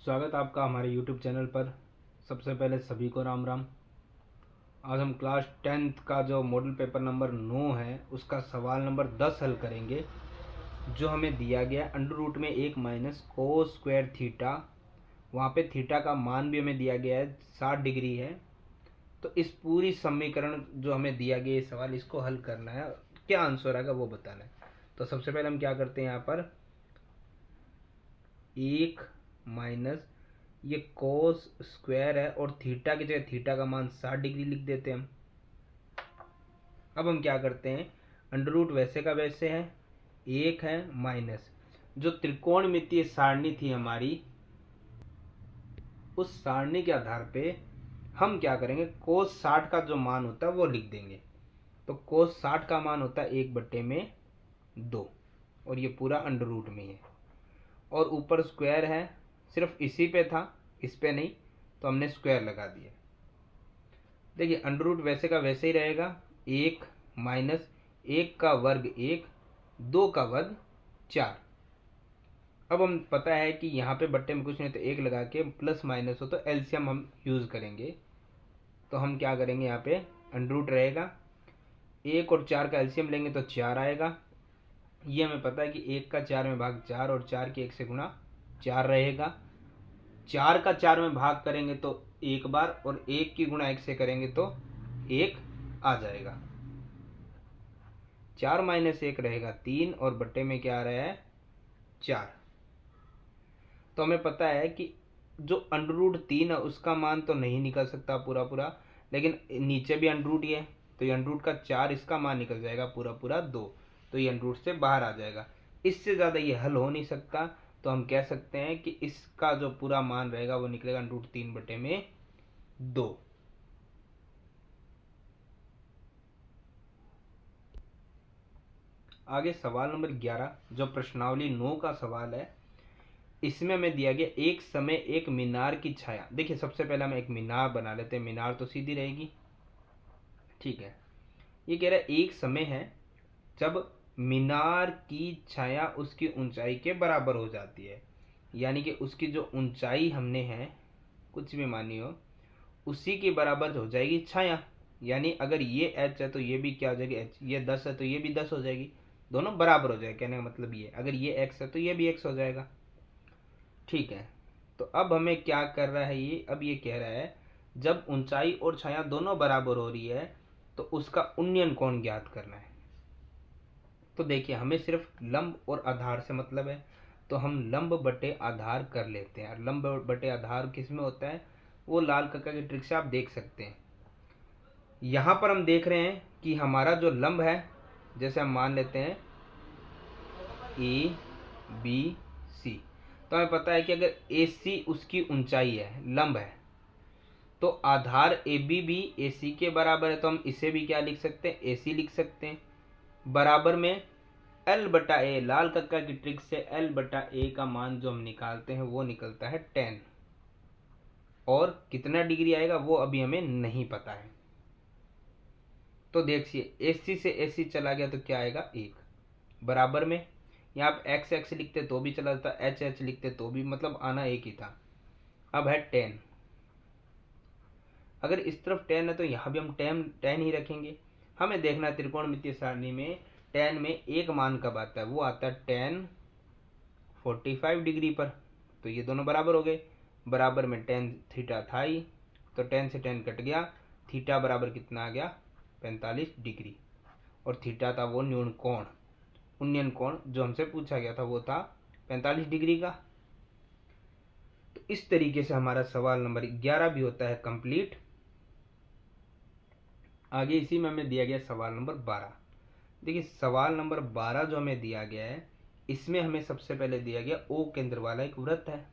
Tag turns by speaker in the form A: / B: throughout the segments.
A: स्वागत आपका हमारे YouTube चैनल पर। सबसे पहले सभी को राम राम। आज हम क्लास 10th का जो मॉडल पेपर नंबर 9 है उसका सवाल नंबर 10 हल करेंगे, जो हमें दिया गया अंडर रूट में 1 माइनस कोस स्क्वायर थीटा। वहाँ पे थीटा का मान भी हमें दिया गया है 60 डिग्री है। तो इस पूरी समीकरण जो हमें दिया गया ये सवाल, इसको हल करना है, क्या आंसर आएगा वो बताना है। तो सबसे पहले हम क्या करते हैं, यहाँ पर 1 माइनस ये कोस स्क्वायर है और थीटा की जगह थीटा का मान 60 डिग्री लिख देते हैं हम। अब हम क्या करते हैं, अंडर रूट वैसे का वैसे है, 1 है माइनस जो त्रिकोणमितीय सारणी थी हमारी, उस सारणी के आधार पे हम क्या करेंगे, कोस 60 का जो मान होता है वो लिख देंगे। तो कोस 60 का मान होता है 1/2 और ये पूरा अंडर रूट में है और ऊपर स्क्वायर है, सिर्फ इसी पे था, इस पे नहीं, तो हमने स्क्वायर लगा दिया। देखिए अंडर रूट वैसे का वैसे ही रहेगा, 1 माइनस 1 का वर्ग 1, 2 का वर्ग 4। अब हम पता है कि यहाँ पे बट्टे में कुछ नहीं तो 1 लगा के प्लस माइनस हो तो एलसीएम हम यूज़ करेंगे। तो हम क्या करेंगे, यहाँ पे अंडर रूट रहेगा, 1 और 4 का एलसीएम लेंगे तो 4 आएगा। ये हमें पता है कि 1 का 4 में भाग 4 और 4 की 1 से गुणा 4 रहेगा। 4 का 4 में भाग करेंगे तो एक बार और 1 की गुणा 1 से करेंगे तो 1 आ जाएगा। 4 माइनस 1 रहेगा 3 और बट्टे में क्या आ रहा है 4। तो हमें पता है कि जो अंडर रूट 3 है उसका मान तो नहीं निकल सकता पूरा पूरा, लेकिन नीचे भी अंडर रूट ही है तो ये अंडर रूट का 4 इसका मान निकल जाएगा पूरा पूरा 2, तो ये अंडर रूट से बाहर आ जाएगा। इससे ज़्यादा ये हल हो नहीं सकता, तो हम कह सकते हैं कि इसका जो पूरा मान रहेगा वो निकलेगा अंडर रूट 3/2। आगे सवाल नंबर 11 जो प्रश्नावली 9 का सवाल है, इसमें हमें दिया गया एक समय एक मीनार की छाया। देखिए सबसे पहले हम एक मीनार बना लेते हैं, मीनार तो सीधी रहेगी, ठीक है। ये कह रहा है एक समय है जब मीनार की छाया उसकी ऊंचाई के बराबर हो जाती है, यानी कि उसकी जो ऊंचाई हमने है कुछ भी मानी हो उसी के बराबर हो जाएगी छाया। यानी अगर ये h है तो ये भी क्या हो जाएगी h, ये 10 है तो ये भी 10 हो जाएगी, दोनों बराबर हो जाएगा। कहने का मतलब ये, अगर ये x है तो ये भी x हो जाएगा, ठीक है। तो अब हमें क्या कर रहा है ये, अब ये कह रहा है जब ऊंचाई और छाया दोनों बराबर हो रही है तो उसका उन्नयन कोण ज्ञात करना है। तो देखिए हमें सिर्फ लंब और आधार से मतलब है, तो हम लंब बटे आधार कर लेते हैं। और लंब बटे आधार किस में होता है, वो लाल कक्का की ट्रिक से आप देख सकते हैं। यहाँ पर हम देख रहे हैं कि हमारा जो लंब है, जैसे हम मान लेते हैं ए बी सी, तो हमें पता है कि अगर ए सी उसकी ऊंचाई है, लंब है, तो आधार ए बी भी ए सी के बराबर है, तो हम इसे भी क्या लिख सकते हैं, ए सी लिख सकते हैं। बराबर में एल बटा ए, लाल कक्का की ट्रिक से एल बटा ए का मान जो हम निकालते हैं वो निकलता है 10, और कितना डिग्री आएगा वो अभी हमें नहीं पता है। तो देखिए एसी से एसी चला गया तो क्या आएगा 1, बराबर में यहाँ आप एक्स एक्स लिखते तो भी चला जाता, एच एच लिखते तो भी, मतलब आना एक ही था। अब है 10, अगर इस तरफ 10 है तो यहाँ भी हम 10 ही रखेंगे। हमें देखना है त्रिकोणमितीय सारणी में 10 में एक मान कब आता है, वो आता है 10 45 डिग्री पर, तो ये दोनों बराबर हो गए। बराबर में 10 थीटा था ही, तो 10 से 10 कट गया, थीटा बराबर कितना आ गया 45 डिग्री, और थीटा था वो न्यून कोण, उन्नयन कोण जो हमसे पूछा गया था वो था 45 डिग्री का। तो इस तरीके से हमारा सवाल नंबर 11 भी होता है कंप्लीट। आगे इसी में हमें दिया गया सवाल नंबर 12। देखिए सवाल नंबर 12 जो हमें दिया गया है, इसमें हमें सबसे पहले दिया गया ओ केंद्र वाला एक वृत्त है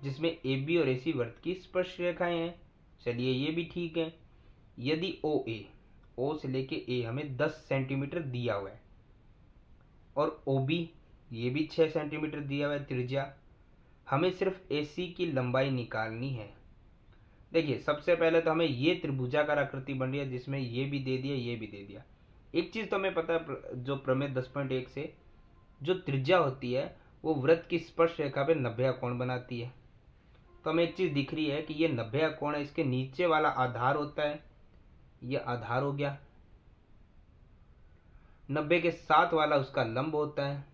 A: जिसमें ए बी और ए सी वृत्त की स्पर्श रेखाएं हैं। चलिए ये भी ठीक है। यदि ओ से लेके ए हमें 10 सेंटीमीटर दिया हुआ है और ओ बी ये भी 6 सेंटीमीटर दिया हुआ है त्रिज्या, हमें सिर्फ ए सी की लंबाई निकालनी है। देखिए सबसे पहले तो हमें ये त्रिभुजाकार आकृति बन रही है जिसमें ये भी दे दिया ये भी दे दिया। एक चीज तो हमें पता है, जो प्रमेय 10.1 से जो त्रिज्या होती है वो वृत्त की स्पर्श रेखा पे 90 कोण बनाती है। तो हमें एक चीज दिख रही है कि ये 90 का कोण है, इसके नीचे वाला आधार होता है, ये आधार हो गया। 90 के साथ वाला उसका लंब होता है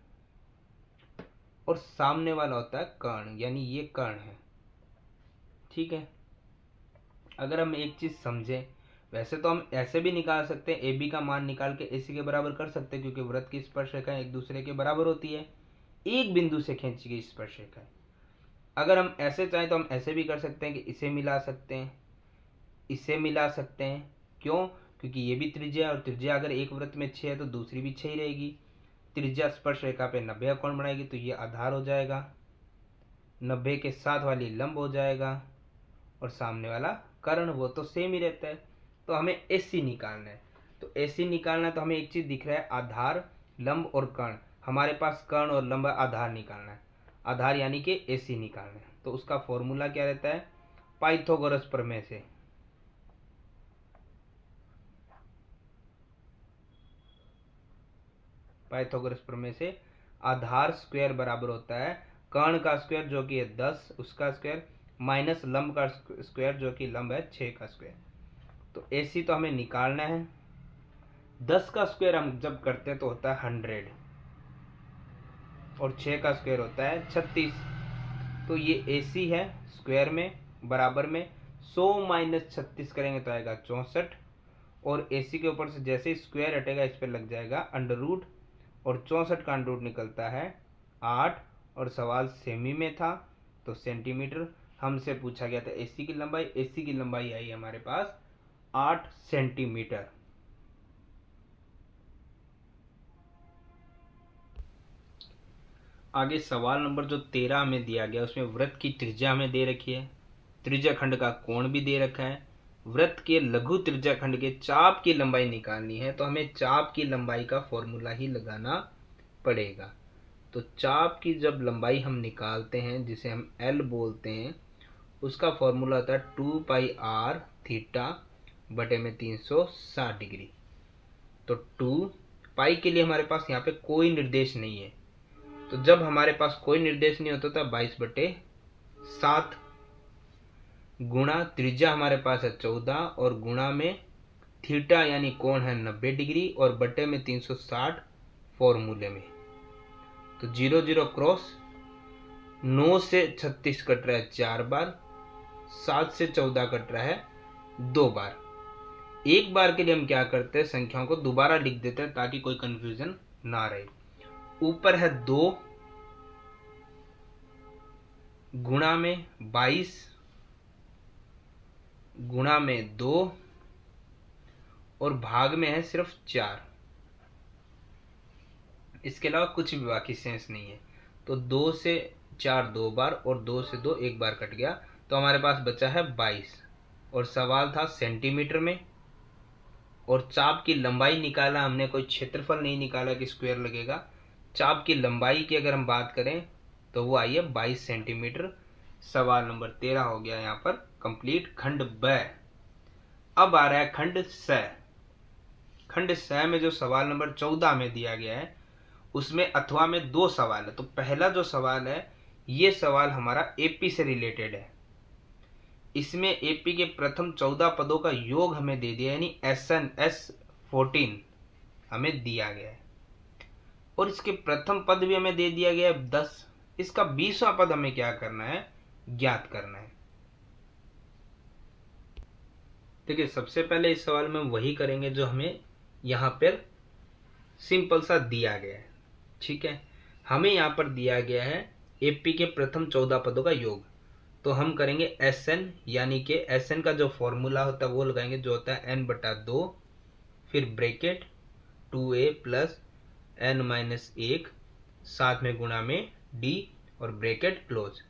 A: और सामने वाला होता है कर्ण, यानी ये कर्ण है। ठीक है, अगर हम एक चीज समझें, वैसे तो हम ऐसे भी निकाल सकते हैं, ए बी का मान निकाल के AC के बराबर कर सकते हैं, क्योंकि वृत्त की स्पर्शरेखाएं एक दूसरे के बराबर होती है, एक बिंदु से खींची गई स्पर्शरेखाएं। अगर हम ऐसे चाहें तो हम ऐसे भी कर सकते हैं कि इसे मिला सकते हैं, इसे मिला सकते हैं। क्यों? क्योंकि ये भी त्रिज्या है, और त्रिज्या अगर एक वृत्त में 6 है तो दूसरी भी 6 ही रहेगी। त्रिज्या स्पर्श रेखा पे 90 का कोण बनाएगी, तो ये आधार हो जाएगा, 90 के साथ वाली लंब हो जाएगा, और सामने वाला कर्ण वो तो सेम ही रहता है। तो हमें AC निकालना है। तो AC निकालना है तो हमें एक चीज दिख रहा है, आधार, लंब और कर्ण। हमारे पास कर्ण और लंब, आधार निकालना है, आधार यानी कि AC निकालना है। तो उसका फॉर्मूला क्या रहता है? पाइथागोरस प्रमेय से। पाइथागोरस प्रमेय से आधार स्क्वायर बराबर होता है कर्ण का स्क्वायर जो कि है 10 उसका स्क्वायर, माइनस लंब का स्क्वायर जो कि लंब है 6 का स्क्वायर। तो AC तो हमें निकालना है। 10 का स्क्वायर हम जब करते हैं तो होता है 100, और 6 का स्क्वायर होता है 36। तो ये AC है स्क्वायर में, बराबर में 100 माइनस 36 करेंगे तो आएगा 64, और AC के ऊपर से जैसे ही स्क्वायर हटेगा इस पर लग जाएगा अंडर रूट, और 64 का अंडर रूट निकलता है 8, और सवाल सेमी में था तो सेंटीमीटर। हमसे पूछा गया था AC की लंबाई, AC की लंबाई आई हमारे पास 8 सेंटीमीटर। आगे सवाल नंबर जो 13 हमें दिया गया, उसमें वृत्त की त्रिज्या हमें दे रखी है, त्रिज्या खंड का कोण भी दे रखा है, वृत्त के लघु त्रिज्या खंड के चाप की लंबाई निकालनी है। तो हमें चाप की लंबाई का फॉर्मूला ही लगाना पड़ेगा। तो चाप की जब लंबाई हम निकालते हैं, जिसे हम L बोलते हैं, उसका फॉर्मूला होता है 2πr थीटा बटे में 360 डिग्री। तो 2 पाई के लिए हमारे पास यहाँ पे कोई निर्देश नहीं है, तो जब हमारे पास कोई निर्देश नहीं होता था 22/7 गुणा त्रिज्या हमारे पास है 14, और गुणा में थीटा यानी कोण है 90 डिग्री, और बटे में 360 फॉर्मूले में। तो 0 0 क्रॉस, 9 से 36 कट रहा है 4 बार, 7 से 14 कट रहा है 2 बार। एक बार के लिए हम क्या करते हैं, संख्याओं को दोबारा लिख देते हैं ताकि कोई कंफ्यूजन ना रहे। ऊपर है 2 गुणा में 22 गुणा में 2, और भाग में है सिर्फ 4। इसके अलावा कुछ भी बाकी सेंस नहीं है। तो 2 से 4 2 बार, और 2 से 2 1 बार कट गया, तो हमारे पास बचा है 22। और सवाल था सेंटीमीटर में, और चाप की लंबाई निकाला हमने, कोई क्षेत्रफल नहीं निकाला कि स्क्वायर लगेगा। चाप की लंबाई की अगर हम बात करें तो वो आई है 22 सेंटीमीटर। सवाल नंबर 13 हो गया यहाँ पर कंप्लीट, खंड ब। अब आ रहा है खंड स। खंड स में जो सवाल नंबर 14 में दिया गया है, उसमें अथवा में 2 सवाल है। तो पहला जो सवाल है, ये सवाल हमारा AP से रिलेटेड है। इसमें AP के प्रथम 14 पदों का योग हमें दे दिया, यानी SN S14 हमें दिया गया है, और इसके प्रथम पद भी हमें दे दिया गया है 10। इसका 20वां पद हमें क्या करना है, ज्ञात करना है। देखिए, सबसे पहले इस सवाल में वही करेंगे जो हमें यहाँ पर सिंपल सा दिया गया है। ठीक है, हमें यहाँ पर दिया गया है AP के प्रथम 14 पदों का योग। तो हम करेंगे SN, यानी कि SN का जो फॉर्मूला होता है वो लगाएंगे, जो होता है n/2, फिर ब्रैकेट 2a प्लस n-1 साथ में गुणा में d, और ब्रैकेट क्लोज।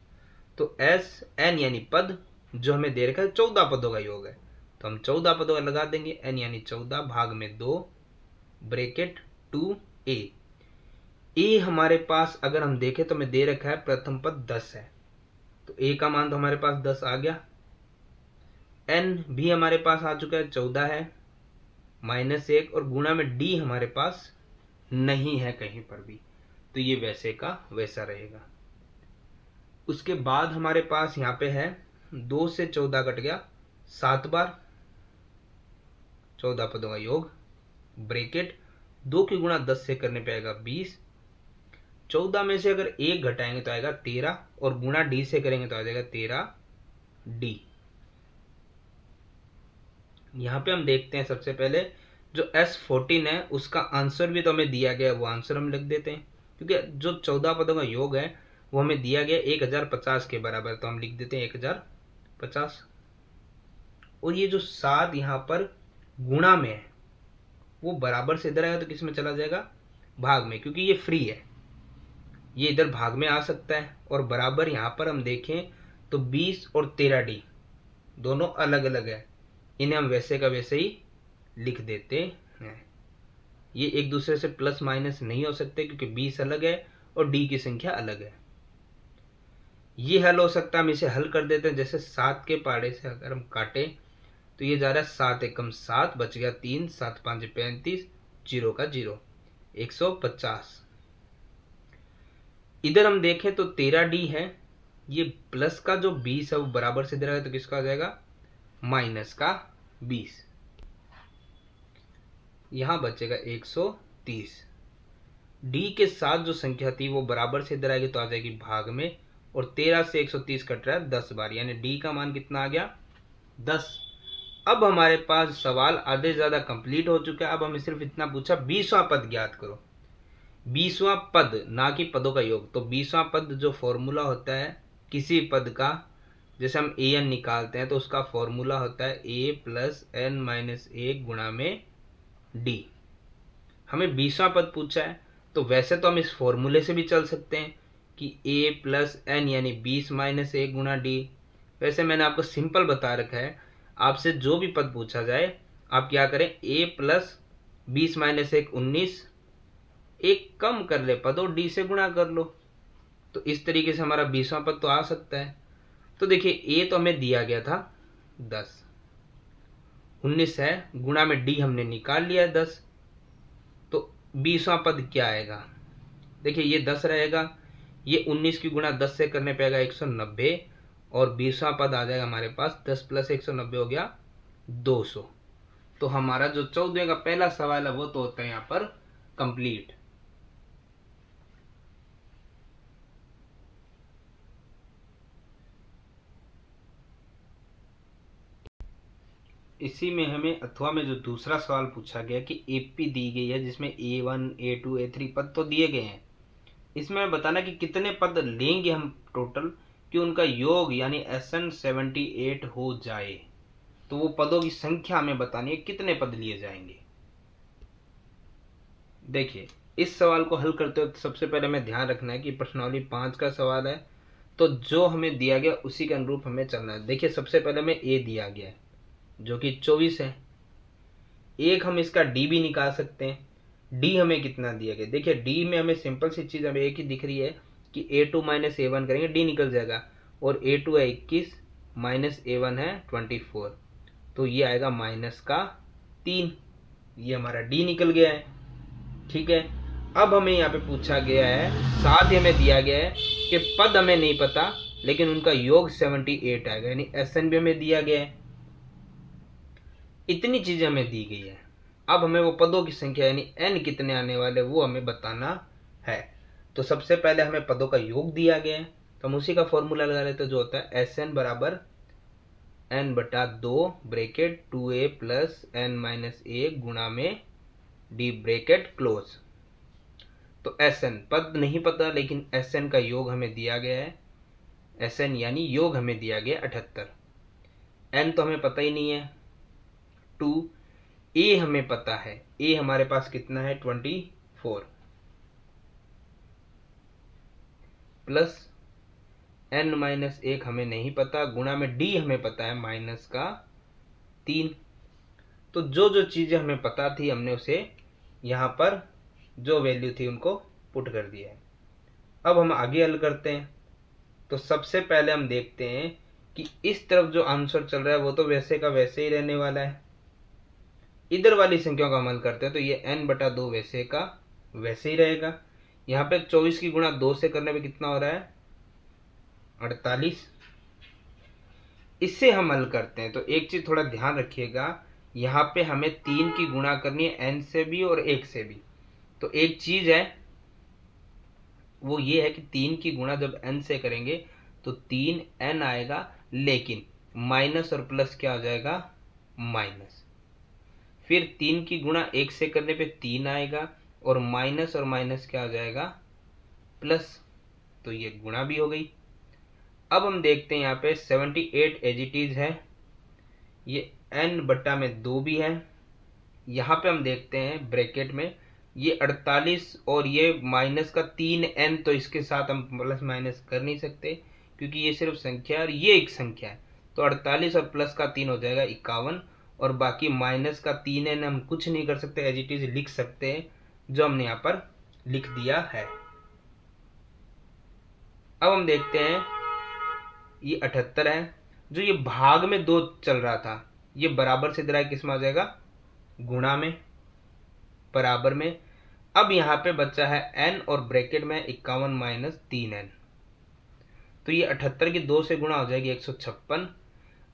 A: तो SN यानी पद, जो हमें दे रखा है 14 पदों का योग है, तो हम 14 पदों का लगा देंगे। n यानी 14 भाग में 2, ब्रैकेट 2a। ए हमारे पास अगर हम देखें तो हमें दे रखा है प्रथम पद 10 है, तो ए का मान तो हमारे पास 10 आ गया। एन भी हमारे पास आ चुका है 14 है, -1, और गुणा में डी हमारे पास नहीं है कहीं पर भी, तो ये वैसे का वैसा रहेगा। उसके बाद हमारे पास यहाँ पे है 2 से 14 कट गया 7 बार, 14 पदों का योग, ब्रैकेट 2 की गुणा 10 से करने पे आएगा 20, 14 में से अगर 1 घटाएंगे तो आएगा 13 और गुणा डी से करेंगे तो आ जाएगा 13 डी। यहां पे हम देखते हैं सबसे पहले जो S14 है उसका आंसर भी तो हमें दिया गया है, वो आंसर हम लिख देते हैं क्योंकि जो 14 पदों का योग है वो हमें दिया गया 1050 के बराबर, तो हम लिख देते हैं 1050। और ये जो 7 यहाँ पर गुणा में है वो बराबर से इधर आएगा तो किस में चला जाएगा, भाग में, क्योंकि ये फ्री है, ये इधर भाग में आ सकता है। और बराबर यहाँ पर हम देखें तो 20 और 13 डी दोनों अलग अलग है, इन्हें हम वैसे का वैसे ही लिख देते हैं। ये एक दूसरे से प्लस माइनस नहीं हो सकते क्योंकि 20 अलग है और डी की संख्या अलग है। ये हल हो सकता है, हम इसे हल कर देते हैं। जैसे 7 के पाड़े से अगर हम काटें तो ये जा रहा है 7 एकम 7, बच गया 3, 7 5 35, 0 का 0, 150। इधर हम देखें तो 13 डी है, ये प्लस का जो 20 है वो बराबर से इधर आएगा तो किसका आ जाएगा, माइनस का 20, यहां बचेगा 130। डी के साथ जो संख्या थी वो बराबर से इधर आएगी तो आ जाएगी भाग में, और 13 से 130 कट रहा है 10 बार, यानी डी का मान कितना आ गया, 10। अब हमारे पास सवाल आधे ज्यादा कंप्लीट हो चुका है। अब हमें सिर्फ इतना पूछा 20वां पद ज्ञात करो, 20वां पद, ना कि पदों का योग। तो 20वां पद जो फॉर्मूला होता है किसी पद का, जैसे हम ए एन निकालते हैं तो उसका फॉर्मूला होता है ए प्लस एन माइनस 1 गुणा में डी। हमें 20वां पद पूछा है तो वैसे तो हम इस फॉर्मूले से भी चल सकते हैं कि ए प्लस एन यानी 20 माइनस 1 गुणा डी। वैसे मैंने आपको सिंपल बता रखा है, आपसे जो भी पद पूछा जाए आप क्या करें, ए प्लस 20 माइनस 1 19, एक कम कर ले पद और डी से गुणा कर लो, तो इस तरीके से हमारा 20वां पद तो आ सकता है। तो देखिए ए तो हमें दिया गया था 10, 19 है, गुणा में डी हमने निकाल लिया 10, तो 20वां पद क्या आएगा, देखिए ये 10 रहेगा, ये 19 की गुणा 10 से करने पे आएगा 190, और 20वां पद आ जाएगा हमारे पास 10 प्लस 190 हो गया 200। तो हमारा जो 14 का पहला सवाल है वो तो होता है यहाँ पर कंप्लीट। इसी में हमें अथवा में जो दूसरा सवाल पूछा गया कि एपी दी गई है जिसमें A1 A2 A3 पद तो दिए गए हैं, इसमें बताना कि कितने पद लेंगे हम टोटल कि उनका योग यानी SN 78 हो जाए। तो वो पदों की संख्या हमें बतानी है कितने पद लिए जाएंगे। देखिए इस सवाल को हल करते वक्त सबसे पहले हमें ध्यान रखना है कि प्रश्नावली 5 का सवाल है, तो जो हमें दिया गया उसी के अनुरूप हमें चलना है। देखिए सबसे पहले हमें ए दिया गया है जो कि 24 है, एक हम इसका डी भी निकाल सकते हैं। डी हमें कितना दिया गया, देखिए डी में हमें सिंपल सी चीज हमें एक ही दिख रही है कि A2 माइनस A1 करेंगे डी निकल जाएगा, और A2 है 21 माइनस A1 है 24, तो ये आएगा माइनस का 3, ये हमारा डी निकल गया है। ठीक है, अब हमें यहाँ पे पूछा गया है, साथ ही हमें दिया गया है कि पद हमें नहीं पता लेकिन उनका योग 78 आएगा, यानी SN भी हमें दिया गया है। इतनी चीजें हमें दी गई है, अब हमें वो पदों की संख्या यानी n कितने आने वाले वो हमें बताना है। तो सबसे पहले हमें पदों का योग दिया गया है तो हम उसी का फॉर्मूला लगा लेते हैं जो होता है SN बराबर n बटा 2 bracket 2a plus n minus 1 गुणा में d ब्रैकेट क्लोज। तो SN पद नहीं पता लेकिन SN का योग हमें दिया गया है, SN यानी योग हमें दिया गया 78, n तो हमें पता ही नहीं है 2, ए हमें पता है, ए हमारे पास कितना है 24 प्लस n माइनस 1 हमें नहीं पता, गुणा में डी हमें पता है माइनस का 3। तो जो जो चीजें हमें पता थी हमने उसे यहां पर जो वैल्यू थी उनको पुट कर दिया है। अब हम आगे हल करते हैं। तो सबसे पहले हम देखते हैं कि इस तरफ जो आंसर चल रहा है वो तो वैसे का वैसे ही रहने वाला है, इधर वाली संख्याओं का हल करते हैं तो ये n बटा 2 वैसे का वैसे ही रहेगा। यहाँ पे 24 की गुणा 2 से करने पे कितना हो रहा है 48। इससे हम हल करते हैं तो एक चीज थोड़ा ध्यान रखिएगा, यहाँ पे हमें 3 की गुणा करनी है n से भी और 1 से भी। तो एक चीज है वो ये है कि 3 की गुणा जब n से करेंगे तो 3n आएगा, लेकिन माइनस और प्लस क्या हो जाएगा, माइनस। फिर 3 की गुणा 1 से करने पे 3 आएगा और माइनस क्या हो जाएगा, प्लस। तो ये गुणा भी हो गई। अब हम देखते हैं यहाँ पे 78 एज इट इज है, ये n बट्टा में 2 भी है। यहाँ पे हम देखते हैं ब्रैकेट में ये 48 और ये माइनस का 3n, तो इसके साथ हम प्लस माइनस कर नहीं सकते क्योंकि ये सिर्फ संख्या है और ये एक संख्या है। तो 48 और प्लस का 3 हो जाएगा 51, और बाकी माइनस का 3n हम कुछ नहीं कर सकते, एज इट इज लिख सकते हैं जो हमने यहाँ पर लिख दिया है। अब हम देखते हैं ये 78 है, जो ये भाग में 2 चल रहा था, ये बराबर से इधर किस में आ जाएगा, गुणा में, बराबर में। अब यहाँ पे बचा है n और ब्रैकेट में 51 माइनस 3n, तो ये 78 की 2 से गुणा हो जाएगी 156।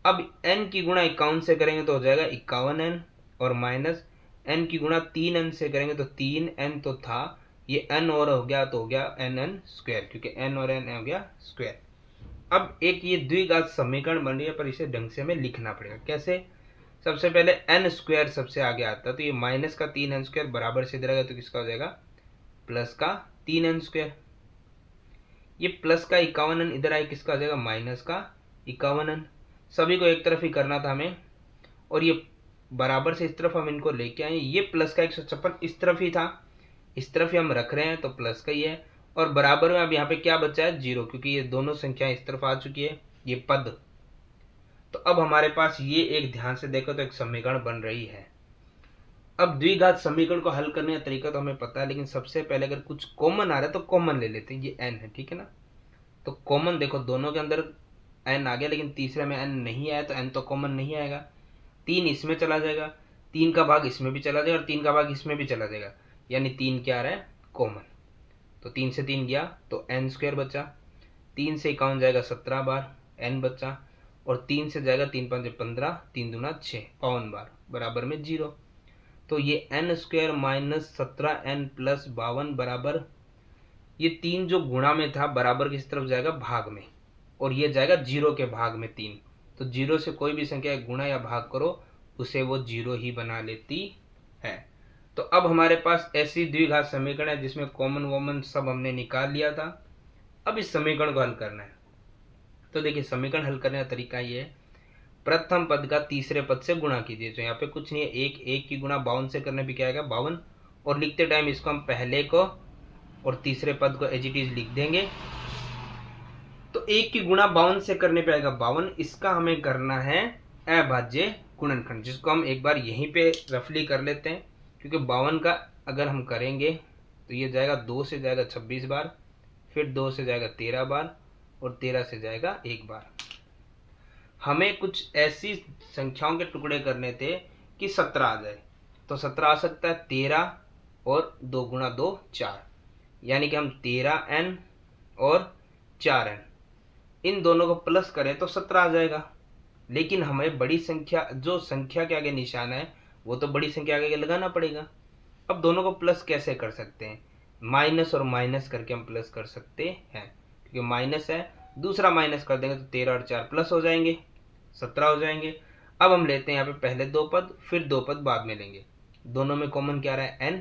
A: अब n की गुणा 51 से करेंगे तो हो जाएगा 51n, और माइनस n की गुणा 3n से करेंगे तो 3n तो था, ये n और हो गया तो हो गया nn स्क्वायर, क्योंकि n और n हो गया स्क्वायर। अब एक ये द्विघात समीकरण बन रही है, पर इसे ढंग से हमें लिखना पड़ेगा। कैसे? सबसे पहले n स्क्वायर सबसे आगे आता है, तो ये माइनस का 3n स्क्वायर बराबर से इधर आएगा तो किसका हो जाएगा, प्लस का 3n स्क्वायर। ये प्लस का 51n इधर आए किसका हो जाएगा, माइनस का 51n। सभी को एक तरफ ही करना था हमें, और ये बराबर से इस तरफ हम इनको लेके आए। ये प्लस का 156 इस तरफ ही था, इस तरफ ही हम रख रहे हैं तो प्लस का ही है, और बराबर में अब यहाँ पे क्या बचा है, 0, क्योंकि ये दोनों संख्याएं इस तरफ आ चुकी है, ये पद। तो अब हमारे पास ये एक, ध्यान से देखो तो एक समीकरण बन रही है। अब द्विघात समीकरण को हल करने का तरीका तो हमें पता है, लेकिन सबसे पहले अगर कुछ कॉमन आ रहा है तो कॉमन ले लेते हैं। ये n है, ठीक है ना, तो कॉमन देखो दोनों के अंदर n आ गया, लेकिन तीसरे में n नहीं आया तो n तो कॉमन नहीं आएगा। 3 इसमें चला जाएगा, 3 का भाग इसमें भी चला जाएगा और 3 का भाग इसमें भी चला जाएगा, यानी 3 क्या आ रहा है, कॉमन। तो 3 से 3 गया तो n स्क्वायर बचा, 3 से 51 जाएगा 17 बार, n बचा, और 3 से जाएगा 3 5 15, 3 दूना 6, 52 बार, बराबर में 0। तो ये n square minus 17n plus 52 बराबर, ये 3 जो गुणा में था बराबर किस तरफ जाएगा, भाग में, और ये जाएगा 0 के भाग में 3। तो 0 से कोई भी संख्या गुणा या भाग करो उसे वो 0 ही बना लेती है। तो अब हमारे पास ऐसी द्विघात समीकरण है जिसमें कॉमन वॉमन सब हमने निकाल लिया था। अब इस समीकरण को हल करना है। तो देखिए समीकरण हल करने का तरीका ये है, प्रथम पद का तीसरे पद से गुणा कीजिए। तो यहाँ पे कुछ नहीं है, एक की गुणा 52 से करने पे क्या आएगा, 52, और लिखते टाइम इसको हम पहले को और तीसरे पद को एज इट इज लिख देंगे। तो 1 की गुणा 52 से करने पे आएगा 52, इसका हमें करना है अभाज्य गुणनखंड, जिसको हम एक बार यहीं पे रफली कर लेते हैं, क्योंकि 52 का अगर हम करेंगे तो ये जाएगा 2 से जाएगा 26 बार, फिर 2 से जाएगा 13 बार, और 13 से जाएगा 1 बार। हमें कुछ ऐसी संख्याओं के टुकड़े करने थे कि 17 आ जाए, तो 17 आ सकता है 13 और 2 गुणा 2 4, यानी कि हम 13n और 4n इन दोनों को प्लस करें तो 17 आ जाएगा। लेकिन हमें बड़ी संख्या, जो संख्या के आगे निशान है वो तो बड़ी संख्या के आगे लगाना पड़ेगा। अब दोनों को प्लस कैसे कर सकते हैं, माइनस और माइनस करके हम प्लस कर सकते हैं, क्योंकि माइनस है, दूसरा माइनस कर देंगे तो 13 और 4 प्लस हो जाएंगे, 17 हो जाएंगे। अब हम लेते हैं यहाँ पे पहले 2 पद, फिर 2 पद बाद में लेंगे। दोनों में कॉमन क्या रहा है, n,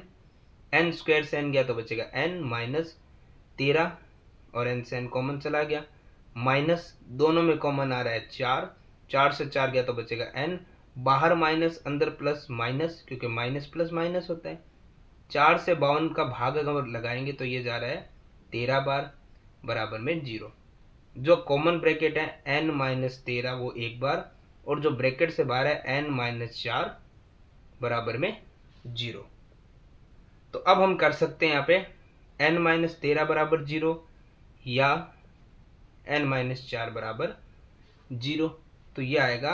A: n स्क्वायर से n गया तो बचेगा n माइनस 13, और n से n कॉमन चला गया, माइनस दोनों में कॉमन आ रहा है 4, 4 से 4 गया तो बचेगा n, बाहर माइनस अंदर प्लस माइनस, क्योंकि माइनस प्लस माइनस होता है। 4 से 52 का भाग अगर लगाएंगे तो ये जा रहा है 13 बार, बराबर में 0। जो कॉमन ब्रैकेट है n माइनस 13 वो 1 बार, और जो ब्रैकेट से बाहर है n माइनस 4 बराबर में 0। तो अब हम कर सकते हैं यहाँ पे n माइनस 13 बराबर 0 या n माइनस 4 बराबर 0। तो ये आएगा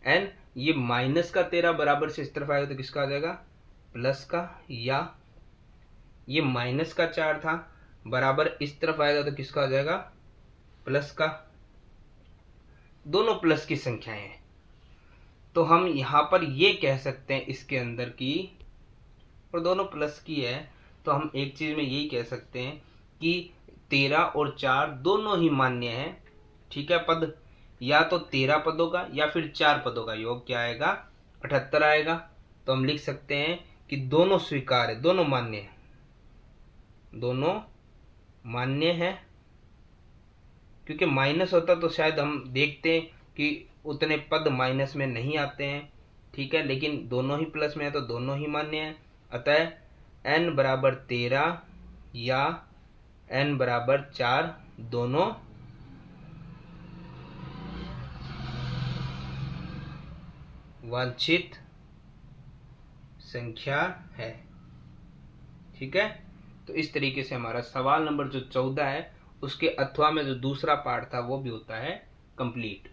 A: n, ये माइनस का 13 बराबर से इस तरफ आएगा तो किसका आ जाएगा, प्लस का, या ये माइनस का 4 था बराबर इस तरफ आएगा तो किसका आ जाएगा, प्लस का। दोनों प्लस की संख्याएं हैं। तो हम यहाँ पर ये कह सकते हैं इसके अंदर की, और दोनों प्लस की है, तो हम एक चीज में यही कह सकते हैं कि 13 और 4 दोनों ही मान्य है। ठीक है, पद या तो 13 पदों का या फिर 4 पदों का योग क्या आएगा, 78 आएगा। तो हम लिख सकते हैं कि दोनों स्वीकार है, दोनों मान्य है, दोनों मान्य है। क्योंकि माइनस होता तो शायद हम देखते हैं कि उतने पद माइनस में नहीं आते हैं। ठीक है, लेकिन दोनों ही प्लस में है तो दोनों ही मान्य है। अतः n बराबर 13 या n बराबर 4 दोनों वांछित संख्या है। ठीक है, तो इस तरीके से हमारा सवाल नंबर जो 14 है उसके अथवा में जो दूसरा पार्ट था वो भी होता है कंप्लीट।